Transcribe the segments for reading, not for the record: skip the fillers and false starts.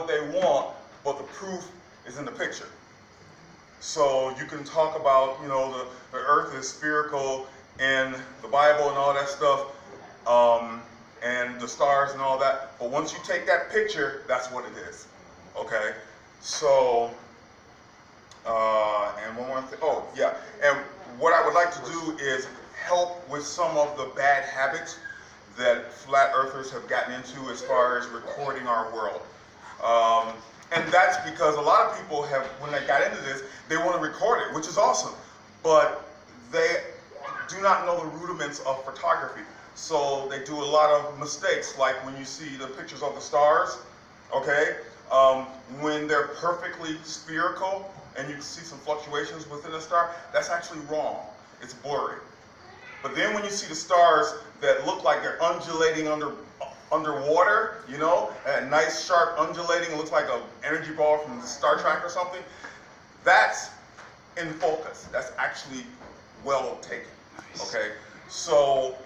what they want, but the proof is in the picture. So you can talk about, you know, the earth is spherical in the Bible and all that stuff, and the stars and all that, but once you take that picture, that's what it is, okay? So, and one more thing, oh yeah, and what I would like to do is help with some of the bad habits that flat earthers have gotten into as far as recording our world. And that's because a lot of people have, when they got into this, they want to record it, which is awesome, but they do not know the rudiments of photography. So they do a lot of mistakes, like when you see the pictures of the stars, okay? When they're perfectly spherical and you can see some fluctuations within a star, that's actually wrong. It's blurry. But then when you see the stars that look like they're undulating underwater, you know, a nice sharp undulating, it looks like an energy ball from Star Trek or something, that's in focus. That's actually well taken, okay? So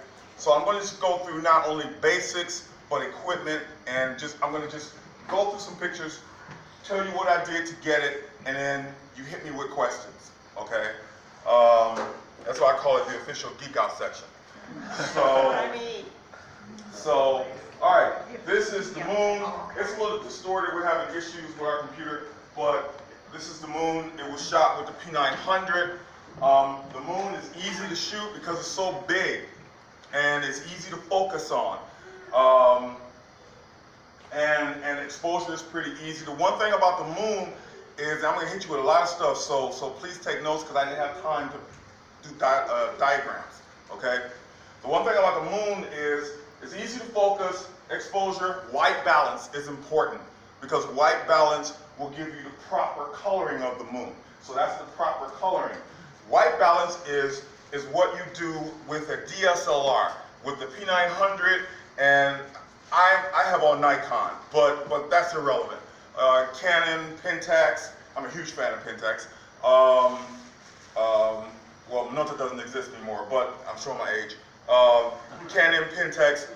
I'm going to just go through not only basics, but equipment, and I'm going to just go through some pictures, tell you what I did to get it, and then you hit me with questions, okay? That's why I call it the official Geek Out section. So, all right, this is the moon. It's a little distorted. We're having issues with our computer, but this is the moon. It was shot with the P900. The moon is easy to shoot because it's so big, and it's easy to focus on. And exposure is pretty easy. The one thing about the moon is I'm going to hit you with a lot of stuff, so please take notes because I didn't have time to do diagrams, okay? The one thing about the moon is it's easy to focus, exposure, white balance is important because white balance will give you the proper coloring of the moon. So that's the proper coloring. White balance is what you do with a DSLR, with the P900, and I have on Nikon, but that's irrelevant. Canon, Pentax, I'm a huge fan of Pentax. Well, Minolta doesn't exist anymore, but I'm showing my age. Canon, Pentax.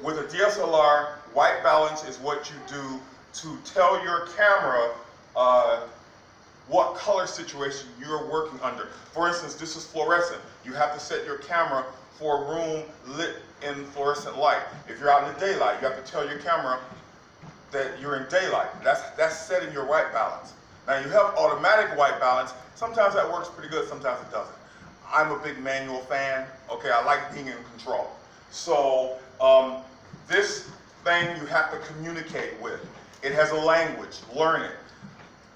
With a DSLR, white balance is what you do to tell your camera what color situation you're working under. For instance, this is fluorescent. You have to set your camera for a room lit in fluorescent light. If you're out in the daylight, you have to tell your camera that you're in daylight. That's setting your white balance. Now you have automatic white balance. Sometimes that works pretty good, sometimes it doesn't. I'm a big manual fan. Okay, I like being in control. So this thing you have to communicate with. It has a language, learn it.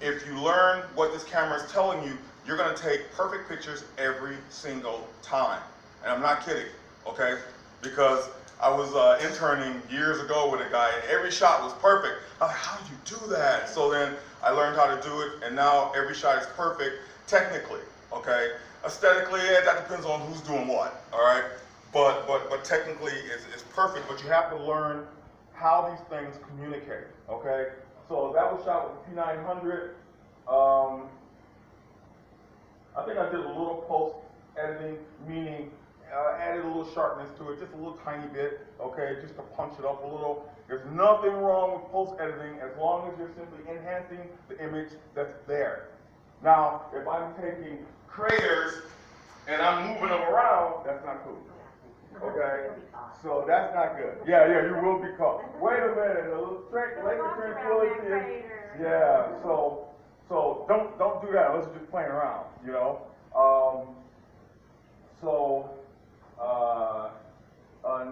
If you learn what this camera is telling you, you're gonna take perfect pictures every single time. And I'm not kidding, okay? Because I was interning years ago with a guy, and every shot was perfect. I'm like, how did you do that? So then I learned how to do it, and now every shot is perfect, technically, okay? Aesthetically, that depends on who's doing what, all right? But technically, it's perfect, but you have to learn how these things communicate, okay? So that was shot with the P900. I think I did a little post-editing, meaning added a little sharpness to it, just a little tiny bit, okay, just to punch it up a little. There's nothing wrong with post-editing as long as you're simply enhancing the image that's there. Now, if I'm taking craters and I'm moving them around, that's not cool. Okay? So that's not good. Yeah, you will be caught. Wait a minute, a little laser tranquility. Yeah, so don't do that unless you're just playing around, you know?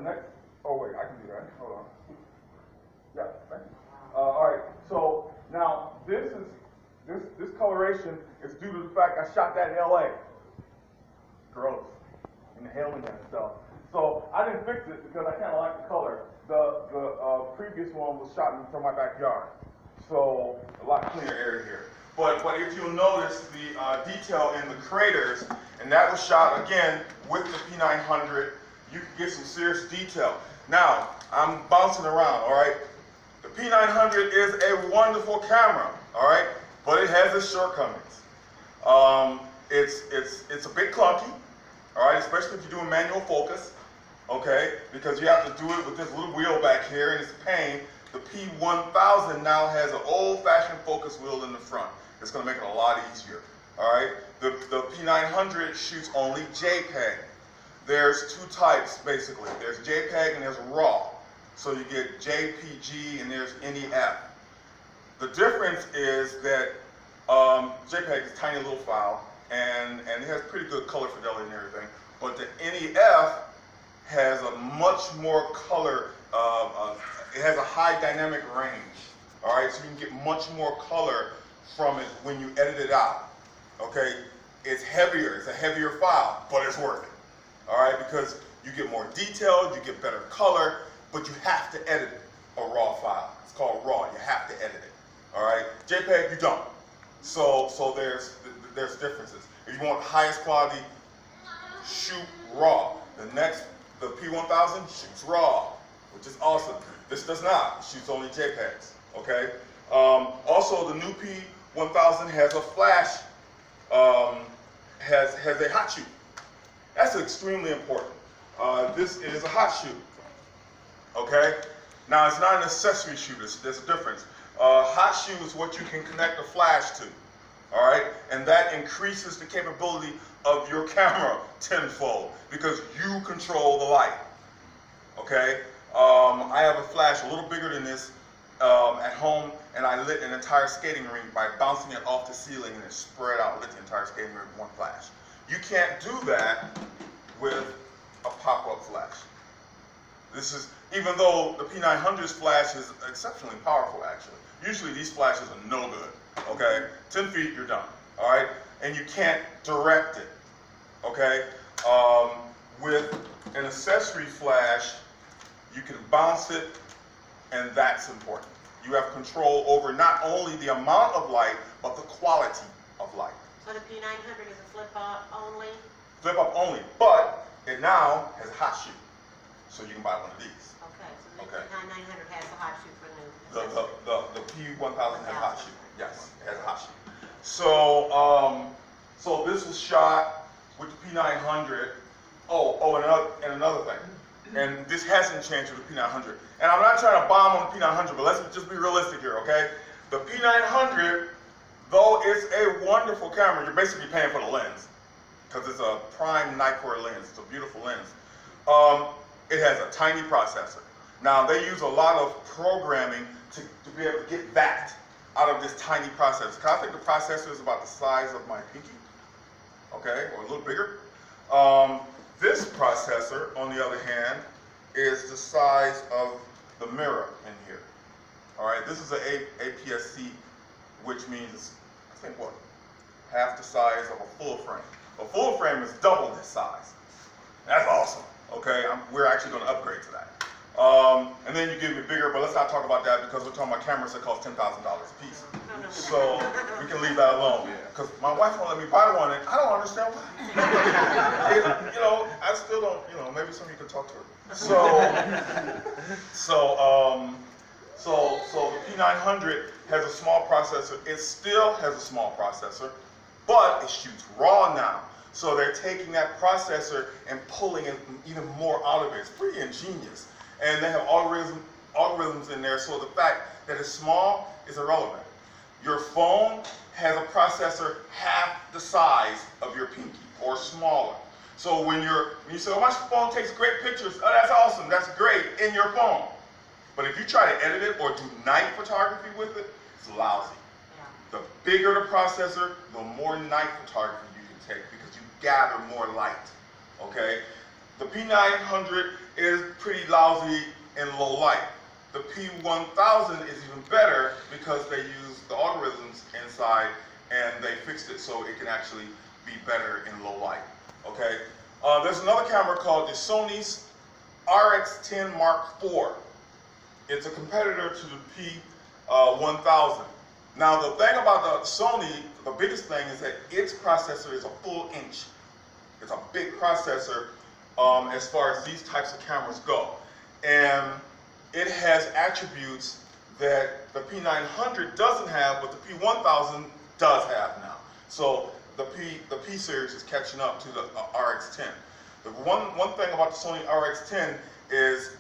Next, oh wait, I can do that. Hold on. Yeah, thank you. All right, so now this coloration is due to the fact I shot that in LA. Gross. Inhaling that stuff. So I didn't fix it because I kind of like the color. The previous one was shot from my backyard. So a lot cleaner area here. But if you'll notice the detail in the craters, and that was shot again with the P900, you can get some serious detail. Now, I'm bouncing around, all right? The P900 is a wonderful camera, all right? But it has its shortcomings. It's a bit clunky, all right? Especially if you're doing manual focus, okay? Because you have to do it with this little wheel back here, and it's a pain The P1000 now has an old-fashioned focus wheel in the front. It's going to make it a lot easier. All right. The P900 shoots only JPEG. There's two types basically. There's JPEG and there's RAW. So you get JPG and there's NEF. The difference is that JPEG is a tiny little file and it has pretty good color fidelity and everything. But the NEF has a much more color. It has a high dynamic range. All right, so you can get much more color from it when you edit it out. Okay, it's heavier. It's a heavier file, but it's worth it. All right, because you get more detail, you get better color, but you have to edit a RAW file. It's called RAW. You have to edit it. All right, JPEG you don't. So there's differences. If you want highest quality, shoot RAW. The P1000 shoots RAW, which is awesome. This does not. It shoots only JPEGs. Okay. Also, the new P1000 has a flash. Has a hot shoot. That's extremely important. This is a hot shoot. Okay? Now, it's not an accessory shoot. There's a difference. Hot shoot is what you can connect a flash to. All right? And that increases the capability of your camera tenfold because you control the light. Okay? I have a flash a little bigger than this at home, and I lit an entire skating rink by bouncing it off the ceiling and it spread out, lit the entire skating rink with one flash. You can't do that with a pop-up flash. This is, even though the P900's flash is exceptionally powerful, actually. Usually these flashes are no good, okay? 10 feet, you're done, all right? And you can't direct it, okay? With an accessory flash, you can bounce it, and that's important. You have control over not only the amount of light, but the quality of light. So the P900 is a flip-up only? Flip-up only, but it now has a hot shoot. So you can buy one of these. Okay, so the P900 has a hot shoot for new. The P1000 has a hot shoot. Yes, it has a hot shoot. So so this was shot with the P900. And another thing. And this hasn't changed with the P900. And I'm not trying to bomb on the P900, but let's just be realistic here, okay? The P900, though it's a wonderful camera, you're basically paying for the lens because it's a prime Nikkor lens. It's a beautiful lens. It has a tiny processor. Now, they use a lot of programming to be able to get that out of this tiny processor. Because I think the processor is about the size of my pinky, okay, or a little bigger. This processor, on the other hand, is the size of the mirror in here. All right, this is an APS-C, which means, I think what, half the size of a full frame. A full frame is double this size. That's awesome. Okay, we're actually going to upgrade to that. And then you give me bigger, but let's not talk about that because we're talking about cameras that cost $10,000 a piece. So we can leave that alone. Because my wife won't let me buy one, and I don't understand why. I still don't. Maybe some of you can talk to her. So the P900 has a small processor. It still has a small processor, but it shoots RAW now. So they're taking that processor and pulling even more out of it. It's pretty ingenious. And they have algorithms in there, so the fact that it's small is irrelevant. Your phone has a processor half the size of your pinky, or smaller. So when you say, oh, my phone takes great pictures, oh, that's awesome, that's great, in your phone. But if you try to edit it or do night photography with it, it's lousy. Yeah. The bigger the processor, the more night photography you can take because you gather more light, okay? The P900 is pretty lousy in low light. The P1000 is even better because they use the algorithms inside and they fixed it so it can actually be better in low light, okay? There's another camera called the Sony's RX10 Mark IV. It's a competitor to the P1000. Now the thing about the Sony, the biggest thing is that its processor is a full inch. It's a big processor as far as these types of cameras go. And it has attributes that the P900 doesn't have, but the P1000 does have now. So the P series is catching up to the RX10. The one thing about the Sony RX10 is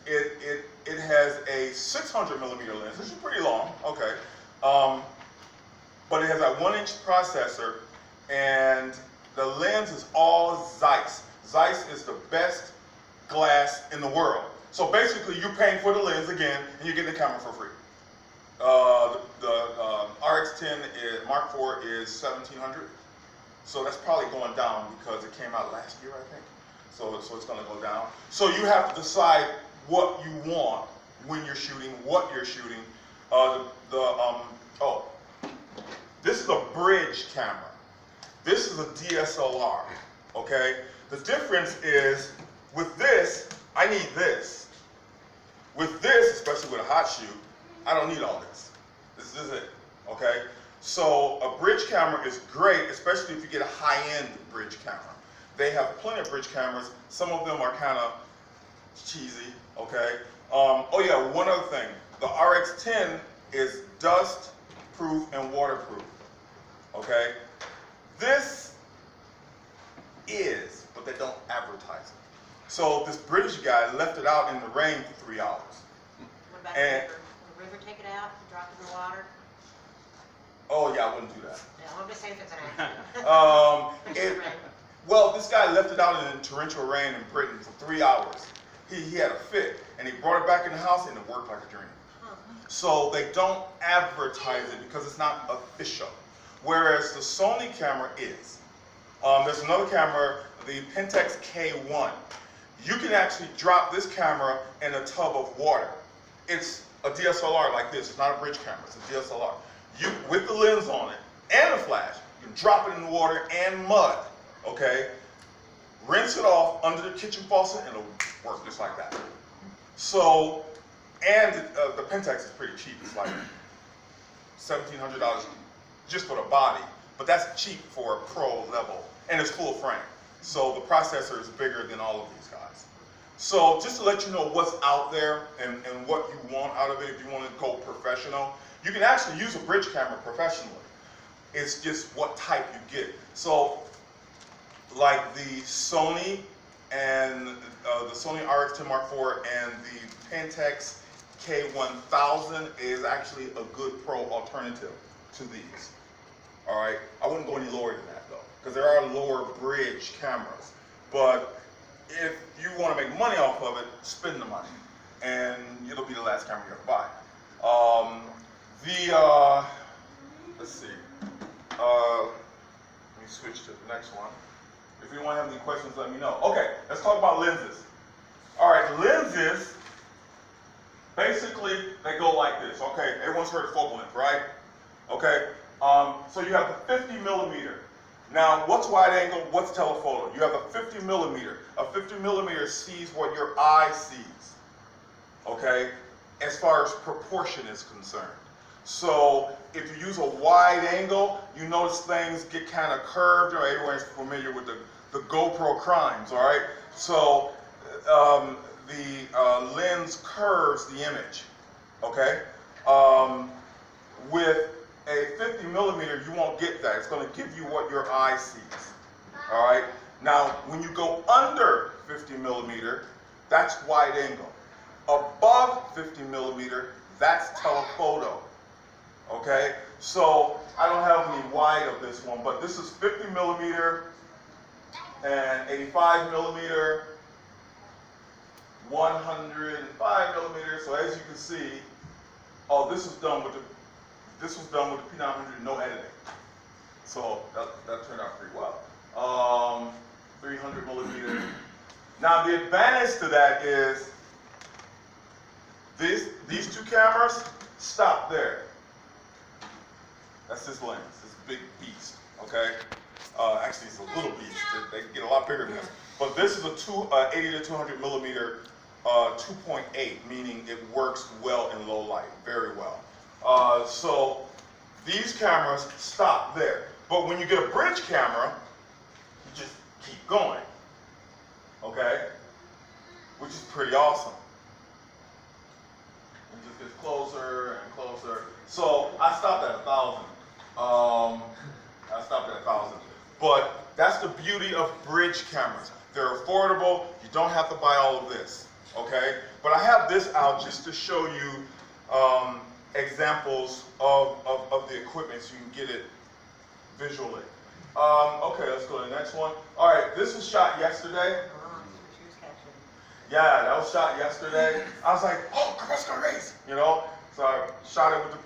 it has a 600 millimeter lens, which is pretty long, okay. But it has a 1-inch processor, and the lens is all Zeiss. Zeiss is the best glass in the world. So basically, you're paying for the lens again, and you're getting the camera for free. The RX10 Mark IV is 1700, so that's probably going down because it came out last year, I think. So it's going to go down. So you have to decide what you want when you're shooting, what you're shooting. This is a bridge camera. This is a DSLR, okay? The difference is, with this, I need this. With this, especially with a hot shoot, I don't need all this. This is it, okay? So a bridge camera is great, especially if you get a high-end bridge camera. They have plenty of bridge cameras. Some of them are kind of cheesy, okay? Oh yeah, one other thing. The RX10 is dust-proof and waterproof, okay? This is, but they don't advertise it. So this British guy left it out in the rain for 3 hours. What about the river? Will the river take it out, drop it in the water? Oh yeah, I wouldn't do that. No, I'm just saying if it's an accident. Well, this guy left it out in torrential rain in Britain for 3 hours. He had a fit, and he brought it back in the house, and it worked like a dream. So they don't advertise it because it's not official. Whereas the Sony camera is. There's another camera, the Pentax K1. You can actually drop this camera in a tub of water. It's a DSLR like this. It's not a bridge camera. It's a DSLR. You, with the lens on it and a flash, you can drop it in the water and mud. Okay? Rinse it off under the kitchen faucet and it'll work just like that. So, and the Pentax is pretty cheap. It's like $1,700 just for the body. But that's cheap for a pro level. And it's full frame. So the processor is bigger than all of these guys. So just to let you know what's out there and what you want out of it if you want to go professional, you can actually use a bridge camera professionally. It's just what type you get. So like the Sony and the Sony RX10 Mark IV and the Pentax K1000 is actually a good pro alternative to these. All right, I wouldn't go any lower than that though, because there are lower bridge cameras. But if you want to make money off of it, spend the money, and it'll be the last camera you ever buy. Let's see. Let me switch to the next one. If anyone has any questions, let me know. Okay, let's talk about lenses. All right, lenses, basically, they go like this. Okay, everyone's heard of focal length, right? Okay, so you have the 50 millimeter. Now, what's wide angle? What's telephoto? You have a 50 millimeter. A 50 millimeter sees what your eye sees, okay, as far as proportion is concerned. So if you use a wide angle, you notice things get kind of curved. Or everyone's familiar with the GoPro crimes, all right? So the lens curves the image, okay? With a 50 millimeter, you won't get that. It's going to give you what your eye sees, all right? Now, when you go under 50 millimeter, that's wide angle. Above 50 millimeter, that's telephoto, okay? So I don't have any wide of this one, but this is 50 millimeter and 85 millimeter, 105 millimeter. So as you can see, oh, this was done with the P900, no editing. So that turned out pretty well. 300 millimeter. Now the advantage to that is these two cameras stop there. That's this lens, this big beast, okay? Actually, it's a little beast. They can get a lot bigger than this. But this is a 80 to 200 millimeter 2.8, meaning it works well in low light, very well. So these cameras stop there. But when you get a bridge camera, you just keep going, okay? Which is pretty awesome. It just gets closer and closer. So I stopped at 1,000. I stopped at 1,000. But that's the beauty of bridge cameras. They're affordable. You don't have to buy all of this. okay? But I have this out just to show you examples of the equipment so you can get it visually. Okay, let's go to the next one. All right, this was shot yesterday. Yeah, that was shot yesterday. I was like, oh, Carrasco race, you know? So I shot it with the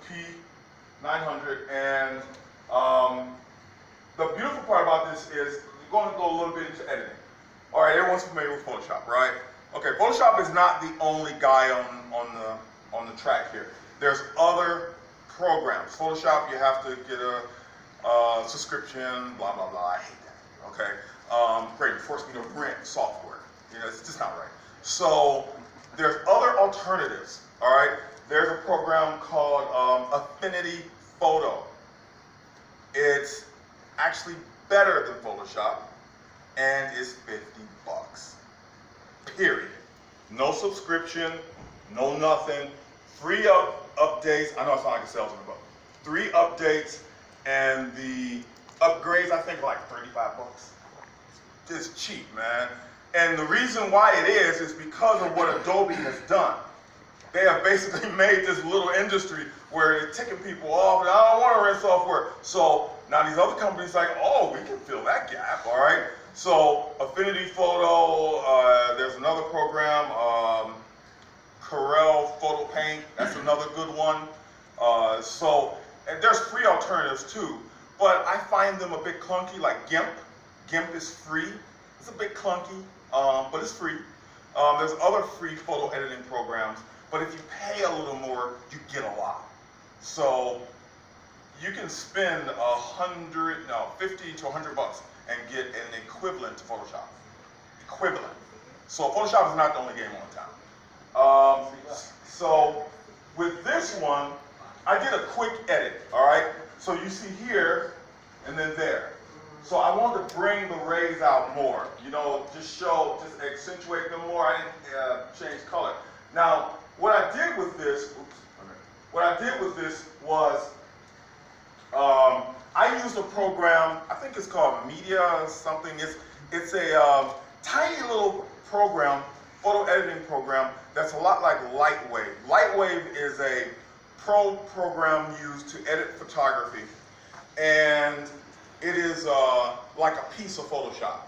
P900, and the beautiful part about this is we're going to go a little bit into editing. All right, everyone's familiar with Photoshop, right? Okay, Photoshop is not the only guy on the track here. There's other programs. Photoshop, you have to get a subscription, blah, blah, blah. I hate that, okay? Great, you force me to rent software. You know, it's just not right. So there's other alternatives, all right? There's a program called Affinity Photo. It's actually better than Photoshop, and it's $50. Period. No subscription, no nothing. Free updates. I know I sound like a salesman, but 3 updates, and the upgrades I think are like $35. It's cheap, man. And the reason why it is because of what Adobe has done. They have basically made this little industry where they're ticking people off, and I don't want to rent software. So now these other companies like, oh, we can fill that gap, all right? So Affinity Photo, there's another program, Corel Photo Paint, that's another good one. And there's free alternatives too, but I find them a bit clunky, like GIMP. GIMP is free. It's a bit clunky, but it's free. There's other free photo editing programs, but if you pay a little more, you get a lot. So you can spend 50 to $100 and get an equivalent to Photoshop. Equivalent. So Photoshop is not the only game on town. So with this one, I did a quick edit, all right? So you see here and then there. So I wanted to bring the rays out more, you know, just accentuate them more. I didn't change color. Now, what I did with this was I used a program, I think it's called Media or something. It's a tiny little program, photo editing program, that's a lot like Lightwave. Lightwave is a pro program used to edit photography, and it is like a piece of Photoshop.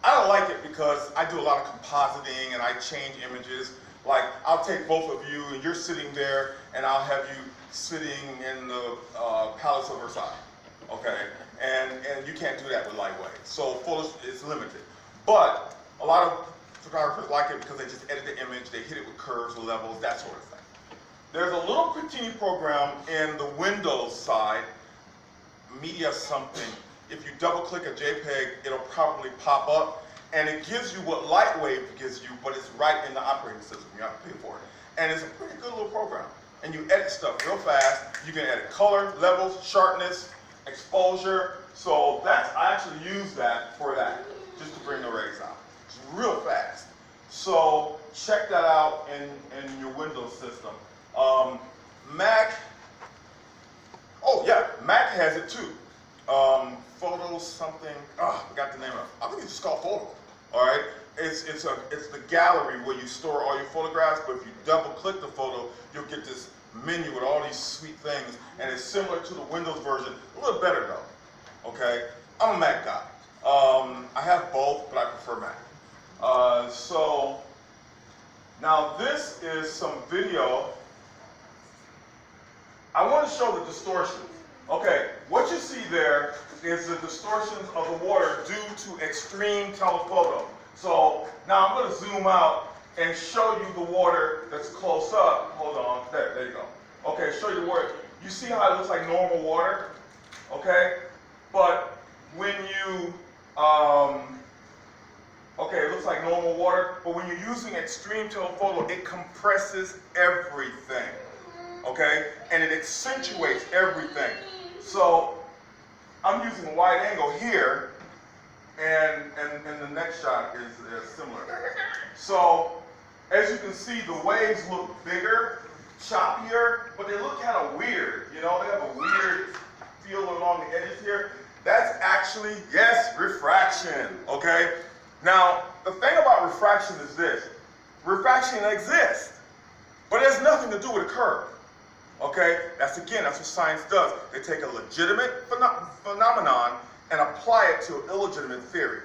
I don't like it because I do a lot of compositing and I change images. Like, I'll take both of you and you're sitting there, and I'll have you sitting in the Palace of Versailles, okay? And you can't do that with Lightwave. So Photoshop is limited. But a lot of photographers like it because they just edit the image, they hit it with curves, levels, that sort of thing. There's a little teeny program in the Windows side, Media something. If you double click a JPEG, it'll probably pop up, and it gives you what Lightwave gives you, but it's right in the operating system. You have to pay for it. And it's a pretty good little program. And you edit stuff real fast. You can edit color, levels, sharpness, exposure. So I actually use that for that, just to bring the rays out. It's real fast. So check that out in your Windows system. Mac, oh yeah, Mac has it too. Photo something, I forgot the name of it. I think it's just called Photo, all right? It's the gallery where you store all your photographs, but if you double click the photo, you'll get this menu with all these sweet things, and it's similar to the Windows version, a little better though, okay? I'm a Mac guy. I have both, but I prefer Mac. So, now this is some video. I want to show the distortions. Okay, what you see there is the distortions of the water due to extreme telephoto. So now I'm going to zoom out and show you the water that's close up. Hold on, there you go. Okay, show you the water. You see how it looks like normal water? Okay, but when you, okay, it looks like normal water, but when you're using extreme telephoto, it compresses everything. Okay, and it accentuates everything. So I'm using wide angle here, and the next shot is similar. So as you can see, the waves look bigger, choppier, but they look kind of weird. You know, they have a weird feel along the edges here. That's actually, yes, refraction. Okay. Now the thing about refraction is this: Refraction exists, but it has nothing to do with a curve. Okay, that's what science does. They take a legitimate phenomenon and apply it to an illegitimate theory,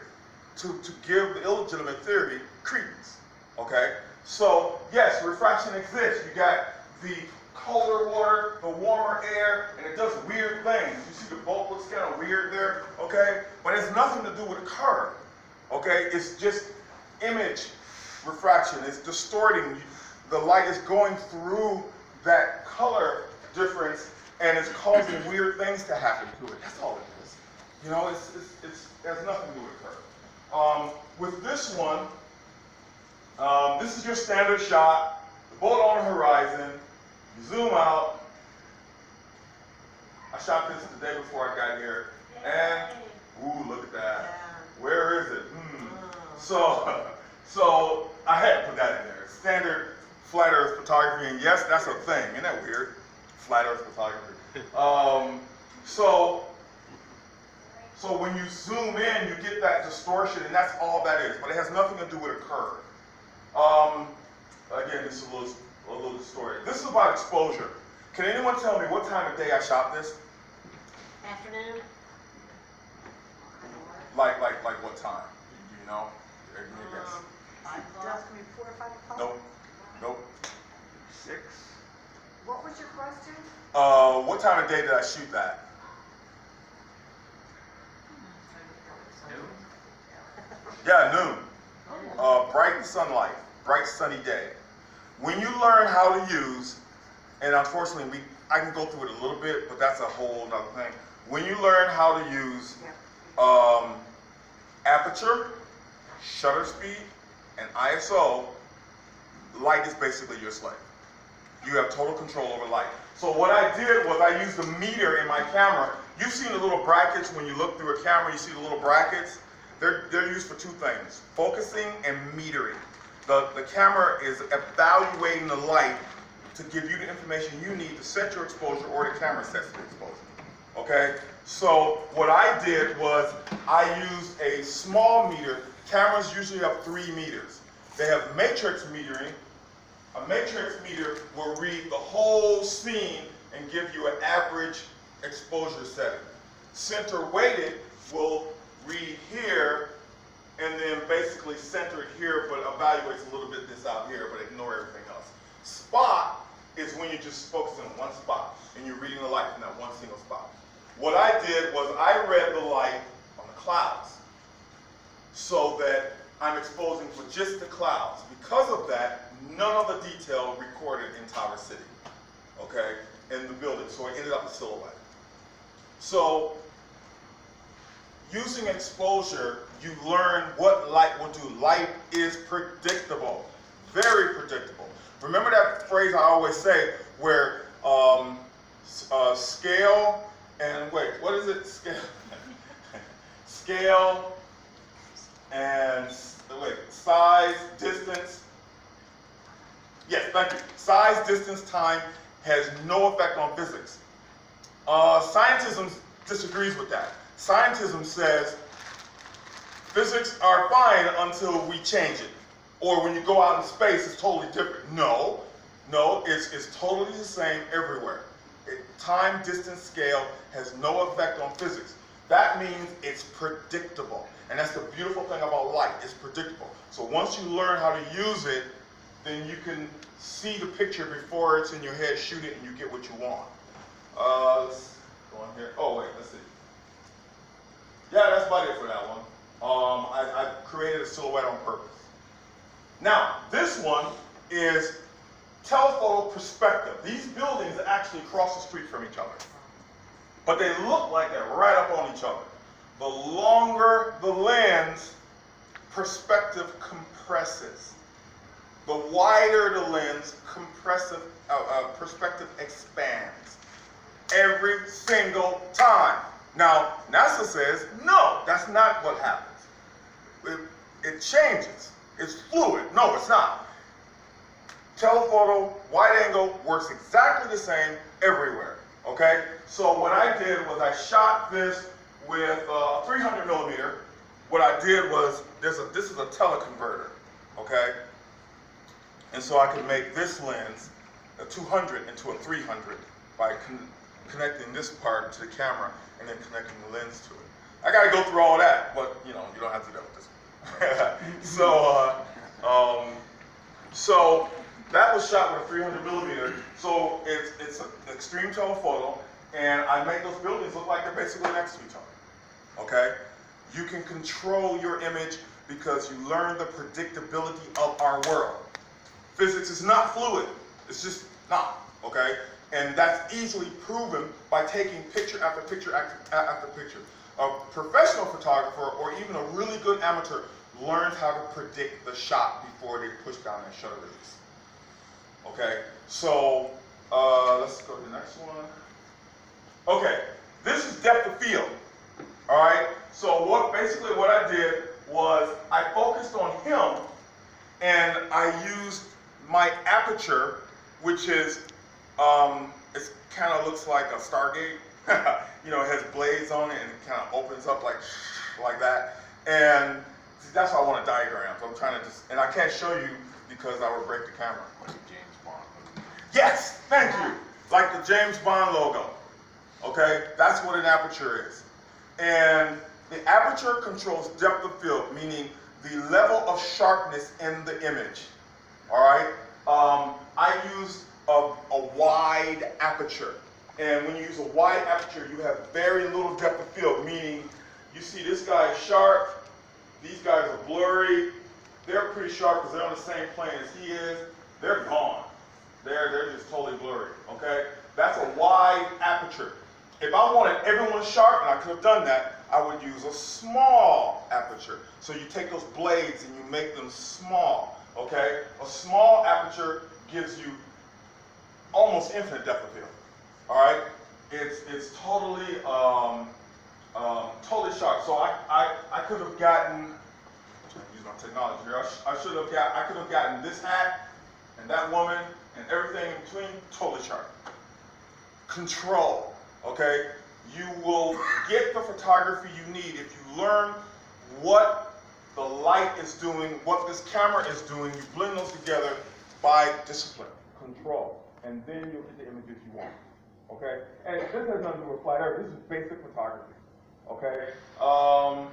to give the illegitimate theory credence. Okay, so yes, refraction exists. You got the colder water, the warmer air, and it does weird things. You see the boat looks kind of weird there, okay? But it has nothing to do with a curve, okay? It's just image refraction. It's distorting. The light is going through that color difference, and it's causing weird things to happen to it. That's all it is. You know, it has nothing to do with a curve. With this one, this is your standard shot, the boat on the horizon. You zoom out. I shot this the day before I got here, and ooh, look at that. Where is it? So I had to put that in there. Standard flat Earth photography, and yes, that's a thing. Isn't that weird? Flat Earth photography. So when you zoom in, you get that distortion, and that's all that is. But it has nothing to do with a curve. Again, this is a little story. This is about exposure. Can anyone tell me what time of day I shot this? Afternoon? Like what time? Do you know? Give me a guess. 5 o'clock. 4 or 5 o'clock? Nope. 6. What was your question? What time of day did I shoot that? Yeah, noon. Bright sunlight, bright sunny day. When you learn how to use, and unfortunately I can go through it a little bit, but that's a whole other thing. When you learn how to use aperture, shutter speed, and ISO, light is basically your slave. You have total control over light. So what I did was I used a meter in my camera. You've seen the little brackets when you look through a camera, you see the little brackets. They're used for two things, focusing and metering. The camera is evaluating the light to give you the information you need to set your exposure, or the camera sets the exposure. Okay? So what I did was I used a small meter. Cameras usually have 3 meters. They have matrix metering. A matrix meter will read the whole scene and give you an average exposure setting. Center weighted will read here and then basically center it here, but evaluates a little bit this out here, but ignore everything else. Spot is when you just focus on one spot and you're reading the light from that one single spot. What I did was I read the light on the clouds so that I'm exposing for just the clouds. Because of that, none of the detail recorded in Tower City, okay, in the building, so it ended up a silhouette. So using exposure, you learn what light will do. Light is predictable, very predictable. Remember that phrase I always say where scale and, wait, what is it? Scale and, wait, size, distance. Yes, thank you. Size, distance, time has no effect on physics. Scientism disagrees with that. Scientism says physics are fine until we change it. Or when you go out in space, it's totally different. No, it's totally the same everywhere. Time, distance, scale has no effect on physics. That means it's predictable. And that's the beautiful thing about light, it's predictable. So once you learn how to use it, then you can see the picture before it's in your head, shoot it, and you get what you want. Let's go on here. Oh, wait, let's see. Yeah, that's about it for that one. I created a silhouette on purpose. Now, this one is telephoto perspective. These buildings actually cross the street from each other, but they look like they're right up on each other. The longer the lens, perspective compresses. The wider the lens, perspective expands. Every single time. Now, NASA says, no, that's not what happens. It changes. It's fluid. No, it's not. Telephoto, wide angle works exactly the same everywhere. Okay? So what I did was I shot this with 300 millimeter. What I did was, this is a teleconverter. Okay? And so I can make this lens, a 200 into a 300 by connecting this part to the camera and then connecting the lens to it. I gotta go through all that, but you know, you don't have to deal with this. So that was shot with a 300 millimeter. So it's an extreme telephoto, and I make those buildings look like they're basically next to each other. Okay? You can control your image because you learn the predictability of our world. Physics is not fluid. It's just not. Okay? And that's easily proven by taking picture after picture after picture. A professional photographer or even a really good amateur learns how to predict the shot before they push down that shutter release. Okay, so let's go to the next one. Okay, this is depth of field. All right, so basically what I did was I focused on him and I used my aperture, which is it kind of looks like a Stargate. You know, it has blades on it and it kind of opens up like that. And see, that's why I want a diagram. So I'm trying to and I can't show you because I would break the camera. Like James Bond. Yes, thank you. Like the James Bond logo. Okay, that's what an aperture is. And the aperture controls depth of field, meaning the level of sharpness in the image. All right. I used a wide aperture. And when you use a wide aperture, you have very little depth of field, meaning you see this guy is sharp, these guys are blurry, they're pretty sharp because they're on the same plane as he is, they're gone. They're just totally blurry, okay? That's a wide aperture. If I wanted everyone sharp, and I could have done that, I would use a small aperture. So you take those blades and you make them small, okay? A small aperture gives you almost infinite depth of field. All right, it's totally totally sharp. So I could have gotten, I'm trying to use my technology here. I could have gotten this hat and that woman and everything in between totally sharp. Control, okay? You will get the photography you need if you learn what the light is doing, what this camera is doing. You blend those together by discipline, control, and then you'll get the images you want. Okay, and this has nothing to do with flat earth. This is basic photography. Okay. All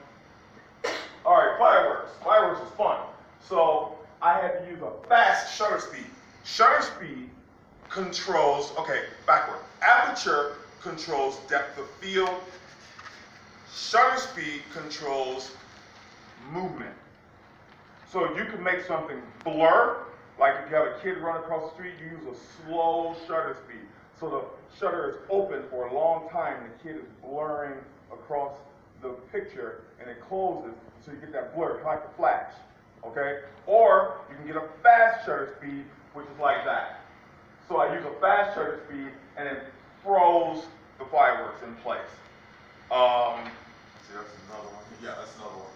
right, fireworks. Fireworks is fun. So I had to use a fast shutter speed. Shutter speed controls. Okay, backward. Aperture controls depth of field. Shutter speed controls movement. So you can make something blur. Like if you have a kid run across the street, you use a slow shutter speed. So the shutter is open for a long time, and the kid is blurring across the picture, and it closes, so you get that blur, like a flash, okay? Or you can get a fast shutter speed, which is like that. So I use a fast shutter speed, and it froze the fireworks in place. See, that's another one. Yeah, that's another one.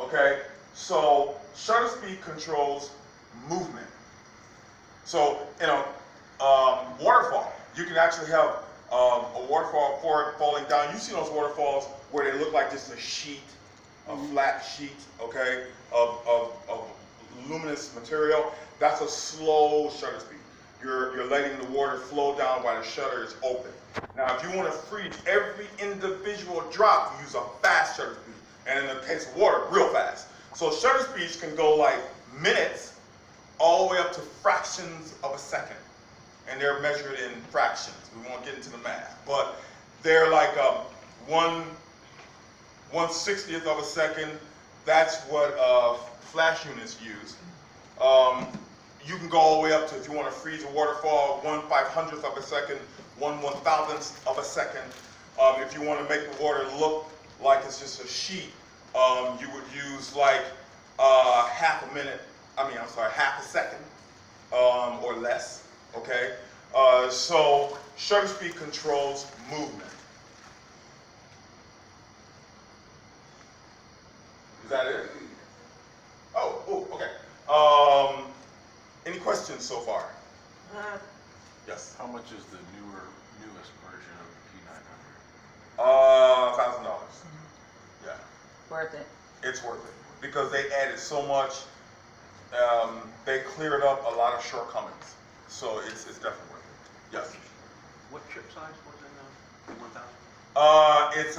Okay, so shutter speed controls movement. So in a waterfall, you can actually have a waterfall falling down. You see those waterfalls where they look like just a sheet, a flat sheet, okay, of luminous material. That's a slow shutter speed. You're letting the water flow down while the shutter is open. Now, if you want to freeze every individual drop, you use a fast shutter speed. And in the case of water, real fast. So shutter speeds can go like minutes all the way up to fractions of a second. And they're measured in fractions. We won't get into the math. But they're like 1/60th of a second. That's what flash units use. You can go all the way up to, if you want to freeze a waterfall, 1/500th of a second, 1/1000th of a second. If you want to make the water look like it's just a sheet, you would use like half a second or less. Okay, so shutter speed controls movement. Is that it? Oh, okay. Any questions so far? Yes. How much is the newest version of the P900? $1,000. Yeah. Worth it. It's worth it because they added so much they cleared up a lot of shortcomings. So it's definitely worth it. Yes. What chip size was in the 1000? It's